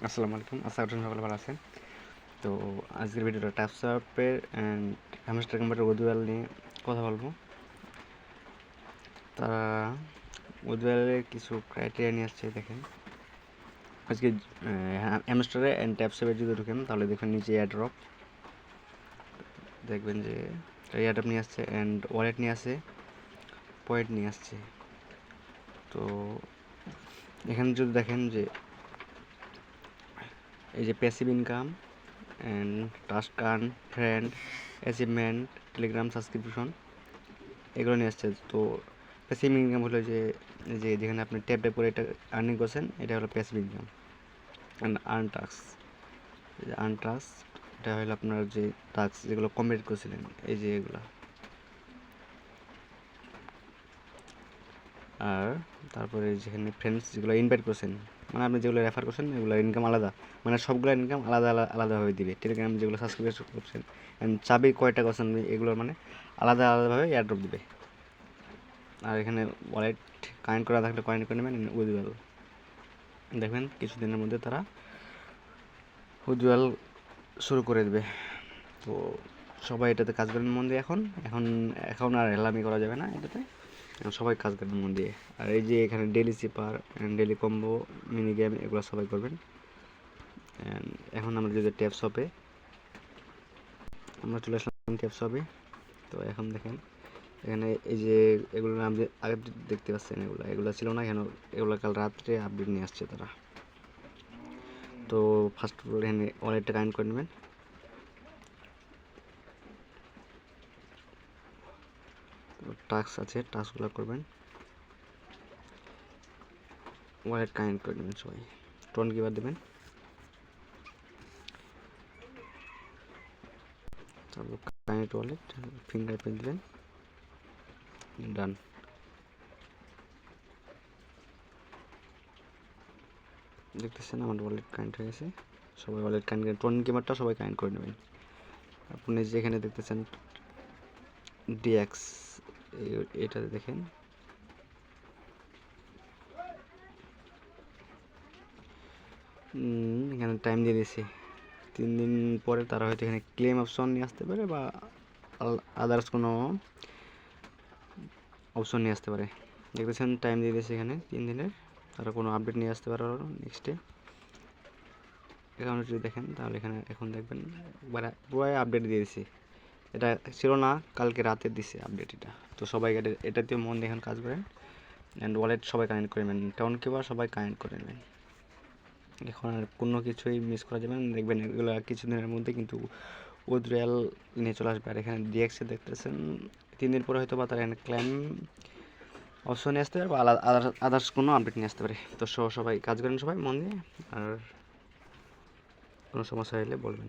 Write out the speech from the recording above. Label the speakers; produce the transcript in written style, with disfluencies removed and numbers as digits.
Speaker 1: আসসালামু আলাইকুম, আশা করি সকলে ভালো আছেন। তো আজকের ভিডিওটা ট্যাপসঅ্যাপের অ্যান্ড হ্যামস্টার কম্পিউটার উদ্বেল নিয়ে কথা বলবো। তারা উদ্বেলের কিছু ক্রাইটেরিয়া নিয়ে আসছে। দেখেন আজকে হ্যামস্টারে অ্যান্ড ট্যাপসঅ্যাপে যদি ঢুকেন তাহলে দেখবেন নিচে এয়ারড্রপ, দেখবেন যে এয়ারড্রপ নিয়ে আসছে অ্যান্ড ওয়ালেট নিয়ে আসছে, পয়েন্ট নিয়ে আসছে। তো এখানে যদি দেখেন যে এই যে passive income and task earn, friend, achievement, Telegram subscription, এগুলো নিয়ে আসছে। তো প্যাসিভ ইনকাম হলো যে যে যেখানে আপনি ট্যাপ ট্যাপ করে এটা আর্নিং করছেন, এটা হলো passive income. And earn task, earn task এটা হলো আপনার যে টাস্ক যেগুলো কমপ্লিট করছিলেন, এই যে এগুলো। আর তারপরে যেখানে ফ্রেন্ডস যেগুলো ইনভাইট করছেন, মানে আপনি যেগুলো রেফার করছেন এগুলো ইনকাম আলাদা, মানে সবগুলো ইনকাম আলাদা আলাদাভাবে দিবে। টেলিগ্রাম যেগুলো সাবস্ক্রাইব করছেন অ্যান্ড চাবি কয়টা করছেন এগুলোর মানে আলাদা আলাদাভাবে এয়ারড্রপ দিবে। আর এখানে ওয়ালেট কানেক্ট করা থাকলে কানেক্ট করে নেবেন উইথড্রল। দেখবেন কিছুদিনের মধ্যে তারা উইথড্রল শুরু করে দেবে। তো সবাই এটাতে কাজ করেন মন দিয়ে। এখন এখন এখন আর হেলামি করা যাবে না এটাতে, সবাই কাজ করবেন মন দিয়ে। আর এই যে এখানে daily sipper, daily combo, mini game, এগুলো সবাই করবেন। এখন আমরা যদি ট্যাপস হবে, আমরা চলে আসলাম ট্যাপস হবে। তো এখন দেখেন এখানে এই যে এগুলো নাম যে আপডেট দেখতে পাচ্ছেন, এগুলো ছিল না এখানে, এগুলো কাল রাত্রে আপডেট নিয়ে আসছে তারা। তো ফার্স্ট অফ অল এখানে ওয়ালেটটা কানেক্ট করে নেবেন। টাস্ক আছে, টাস্কগুলো করবেন। ওয়ালেট কানেক্ট করে নেবেন সবাই, টোন কিবার দেবেন, তারপর কানেক্ট ওয়ালেট, ফিঙ্গারপ্রিন্ট দেবেন, ডান। দেখতেছেন আমার ওয়ালেট কানেক্ট হয়ে গেছে। সবাই ওয়ালেট কানেক্ট, টোন কিবারটা সবাই কানেক্ট করে নেবেন। আপনি যেখানে দেখতেছেন ডিএক্স, এটাতে দেখেন এখানে টাইম দিয়ে দিয়েছি 3 দিন পরে তারা হয়তো এখানে ক্লেম অপশন নিয়ে আসতে পারে বা আদার্স কোনো অপশন নিয়ে আসতে পারে। দেখতেছেন টাইম দিয়ে দিয়েছে এখানে 3 দিনের, তারা কোনো আপডেট নিয়ে আসতে পারে আরও নেক্সটে। এখানে যদি দেখেন তাহলে এখানে এখন দেখবেন একবার পুরো আপডেট দিয়ে দিয়েছি। এটা ছিল না, কালকে রাতে দিছে আপডেট এটা। তো সবাই এটাতেও মন দিয়ে এখন কাজ করেন অ্যান্ড ওয়ালেট সবাই কানেক্ট করে নেবেন, টাউন কিবা সবাই কানেক্ট করে নেবেন। এখন আর কোনো কিছুই মিস করা যাবে না। দেখবেন এগুলো কিছুদিনের মধ্যে কিন্তু উইথড্রয়াল নিয়ে চলে আসবে। আর এখানে ডিএক্সে দেখতেছেন 3 দিন পরে হয়তো বা তারা এখানে ক্লেম অপশন নিয়ে আসতে পারে বা আদার্স কোনো আপডেট নিয়ে আসতে পারে। তো সবাই কাজ করেন সবাই মন দিয়ে, আর কোনো সমস্যা হলে বলবেন।